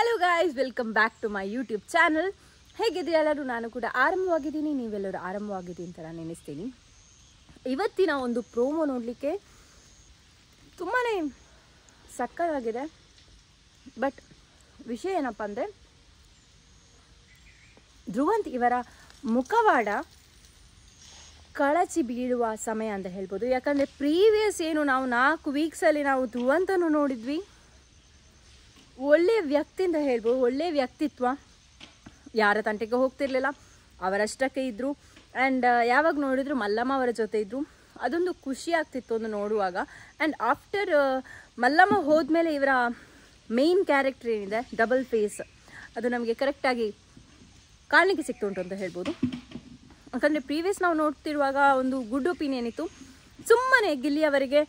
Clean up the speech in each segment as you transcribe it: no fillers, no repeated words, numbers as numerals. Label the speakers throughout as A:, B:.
A: Hello guys, welcome back to my YouTube channel. ಹೇಗಿದ್ದೀರಿ ಎಲ್ಲರೂ? ನಾನು ಕೂಡ ಆರಾಮವಾಗಿದ್ದೀನಿ, ನೀವೆಲ್ಲರೂ ಆರಾಮವಾಗಿದ್ದೀನಿ ಅಂತ ನಾನು ನೆನೆಸ್ತೀನಿ. ಇವತ್ತಿನ ಒಂದು ಪ್ರೋಮೋ ನೋಡಲಿಕ್ಕೆ ತುಂಬಾ ಸಕ್ಕತ್ತಾಗಿದೆ. ಬಟ್ ವಿಷಯ ಏನಪ್ಪ ಅಂದರೆ, ಧ್ರುವಂತ್ ಇವರ ಮುಖವಾಡ ಕಳಚಿ ಬೀಳುವ ಸಮಯ ಅಂತ ಹೇಳ್ಬೋದು. ಯಾಕಂದರೆ ಪ್ರೀವಿಯಸ್ ಏನು ನಾವು 4 ವೀಕ್ಸಲ್ಲಿ ನಾವು ಧ್ರುವಂತನ್ನು ನೋಡಿದ್ವಿ. ಒಳ್ಳೆಯ ವ್ಯಕ್ತಿ ಅಂತ ಹೇಳ್ಬೋದು, ಒಳ್ಳೆಯ ವ್ಯಕ್ತಿತ್ವ, ಯಾರ ತಂಟೆಗೆ ಹೋಗ್ತಿರ್ಲಿಲ್ಲ, ಅವರಷ್ಟಕ್ಕೆ ಇದ್ದರು. ಆ್ಯಂಡ್ ಯಾವಾಗ ನೋಡಿದ್ರು ಮಲ್ಲಮ್ಮ ಅವರ ಜೊತೆ ಇದ್ದರು. ಅದೊಂದು ಖುಷಿ ಆಗ್ತಿತ್ತು ಒಂದು ನೋಡುವಾಗ. ಆ್ಯಂಡ್ ಆಫ್ಟರ್ ಮಲ್ಲಮ್ಮ ಹೋದ್ಮೇಲೆ ಇವರ ಮೇಯ್ನ್ ಕ್ಯಾರೆಕ್ಟರ್ ಏನಿದೆ, ಡಬಲ್ ಫೇಸ್, ಅದು ನಮಗೆ ಕರೆಕ್ಟಾಗಿ ಕಾಣಲಿಕ್ಕೆ ಸಿಕ್ತುಂಟು ಅಂತ ಹೇಳ್ಬೋದು. ಯಾಕಂದರೆ ಪ್ರೀವಿಯಸ್ ನಾವು ನೋಡ್ತಿರುವಾಗ ಒಂದು ಗುಡ್ ಒಪಿನಿಯನ್ ಇತ್ತು. ಸುಮ್ಮನೆ ಗಿಲ್ಲಿಯವರಿಗೆ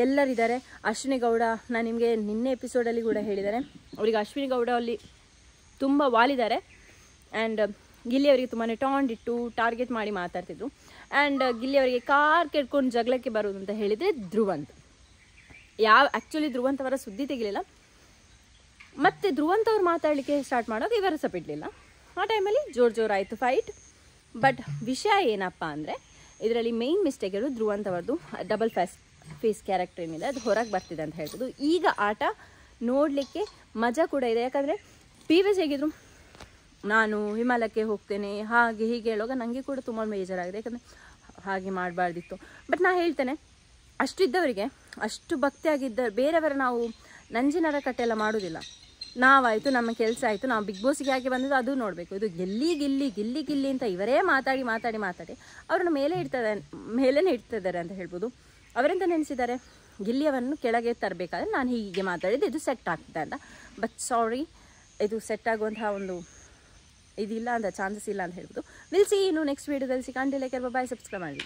A: ಎಲ್ಲರಿದ್ದಾರೆ. ಅಶ್ವಿನಿ ಗೌಡ, ನಾನು ನಿಮಗೆ ನಿನ್ನೆ ಎಪಿಸೋಡಲ್ಲಿ ಕೂಡ ಹೇಳಿದ್ದಾರೆ, ಅವರಿಗೆ ಅಶ್ವಿನಿ ಗೌಡ ಅಲ್ಲಿ ತುಂಬ ವಾಲಿದ್ದಾರೆ. ಆ್ಯಂಡ್ ಗಿಲ್ಲಿಯವರಿಗೆ ತುಂಬಾ ಟಾಂಡಿಟ್ಟು ಟಾರ್ಗೆಟ್ ಮಾಡಿ ಮಾತಾಡ್ತಿದ್ರು. ಆ್ಯಂಡ್ ಗಿಲ್ಲಿಯವರಿಗೆ ಕಾರ್ ಕೆಡ್ಕೊಂಡು ಜಗಳಕ್ಕೆ ಬರೋದು ಅಂತ ಹೇಳಿದರೆ ಧ್ರುವಂತ್. ಆ್ಯಕ್ಚುಲಿ ಧ್ರುವಂತ್ ಅವರ ಸುದ್ದಿ ತೆಗಿಲಿಲ್ಲ. ಮತ್ತು ಧ್ರುವಂತ್ ಅವ್ರು ಮಾತಾಡಲಿಕ್ಕೆ ಸ್ಟಾರ್ಟ್ ಮಾಡೋದು ಇವರ ಸಹ ಬಿಡಲಿಲ್ಲ. ಆ ಟೈಮಲ್ಲಿ ಜೋರಾಯಿತು ಫೈಟ್. ಬಟ್ ವಿಷಯ ಏನಪ್ಪ ಅಂದರೆ, ಇದರಲ್ಲಿ ಮೇಯ್ನ್ ಮಿಸ್ಟೇಕ್ ಇರೋದು ಧ್ರುವಂತ್ ಅವರದು ಡಬಲ್ ಫೇಸ್ ಕ್ಯಾರೆಕ್ಟರ್ ಏನಿದೆ ಅದು ಹೊರಗೆ ಬರ್ತಿದೆ ಅಂತ ಹೇಳ್ಬೋದು. ಈಗ ಆಟ ನೋಡಲಿಕ್ಕೆ ಮಜಾ ಕೂಡ ಇದೆ. ಯಾಕಂದರೆ ಪ್ರೀವಿಯಸ್ ಹೇಗಿದ್ರು, ನಾನು ಹಿಮಾಲಯಕ್ಕೆ ಹೋಗ್ತೇನೆ ಹಾಗೆ ಹೀಗೆ ಹೇಳುವಾಗ ನನಗೆ ಕೂಡ ತುಂಬ ಬೇಜಾರಾಗಿದೆ. ಯಾಕಂದರೆ ಹಾಗೆ ಮಾಡಬಾರ್ದಿತ್ತು. ಬಟ್ ನಾನು ಹೇಳ್ತೇನೆ, ಅಷ್ಟಿದ್ದವರಿಗೆ, ಅಷ್ಟು ಭಕ್ತಿಯಾಗಿದ್ದ ಬೇರೆಯವರ ನಾವು ನಂಜಿನರ ಕಟ್ಟೆಲ್ಲ ಮಾಡೋದಿಲ್ಲ. ನಾವಾಯಿತು, ನಮ್ಮ ಕೆಲಸ ಆಯಿತು, ನಾವು ಬಿಗ್ ಬಾಸ್ಗೆ ಯಾಕೆ ಬಂದದ್ದು ಅದು ನೋಡಬೇಕು. ಇದು ಗಿಲ್ಲಿ ಅಂತ ಇವರೇ ಮಾತಾಡಿ ಅವ್ರನ್ನ ಮೇಲೇ ಇಡ್ತಿದ್ದಾರೆ ಅಂತ ಹೇಳ್ಬೋದು. ಅವರೆಂತ ನೆನೆಸಿದ್ದಾರೆ, ಗಿಲ್ಲಿಯವರನ್ನು ಕೆಳಗೆ ತರಬೇಕಾದ್ರೆ ನಾನು ಹೀಗೆ ಮಾತಾಡಿದ್ದು ಇದು ಸೆಟ್ ಆಗ್ತದೆ ಅಂತ. ಬಟ್ ಸಾರಿ, ಇದು ಸೆಟ್ ಆಗುವಂತಹ ಒಂದು ಇದಿಲ್ಲ ಅಂತ, ಚಾನ್ಸಸ್ ಇಲ್ಲ ಅಂತ ಹೇಳ್ಬೋದು. ವಿಲ್ ಸಿ ಇನ್ನು ನೆಕ್ಸ್ಟ್ ವೀಡಿಯೋದಲ್ಲಿ. ಸಿಕ್ಕಂಡಿಲ್ಲ, ಬಾಯ್, ಸಬ್ಸ್ಕ್ರೈಬ್ ಮಾಡಿ.